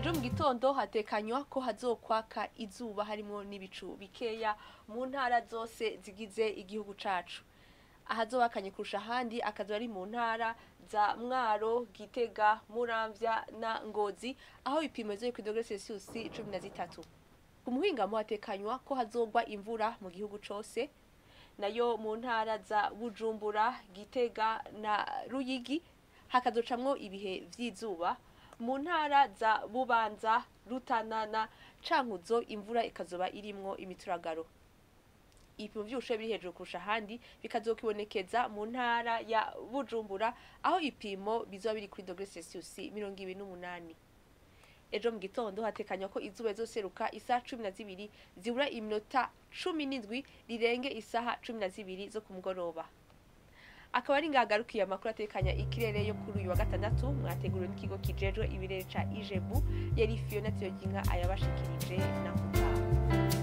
ejo mu gitondo hatekanywa ko hazokwaka izuba harimo n'ibicu bikeya mu ntara zose zigize igihugu cacu. Ahazobakanye kurusha handi akazo ari mu ntara za Mwaro, Gitega, Muramvya na Ngozi aho ibipimo byo ku degrees Celsius 13. Ku muhingamo hatekanywa ko hazogwa imvura mu gihugu cose, nayo mu ntara za Bujumbura, Gitega na Ruyigi hakazocamwo ibihe vy'izuba. Mu ntara za Bubanza, Rutana na Cankuzo imvura ikazoba irimwo imituragaro. Ibipimo vy'ubushuhe biri hejuru kurusha handi bikazokibonekeza mu ntara ya Bujumbura aho ipimo bizoba biri kuri degrees Celsius 28. Ejo mu gitondo hatekanywa ko izuba rizoseruka isaha 12 zibura iminota 17 rirenge isaha 12 zo ku mugoroba. Akaba ari ngagarukiye amakuru atekanya ikirere yo kuri uyu wa gatandatu mwateguriwe n'ikigo kijejwe ibirere ca Ijebu yari Fiona Tiyoginka ayabashikirije na Mutaha.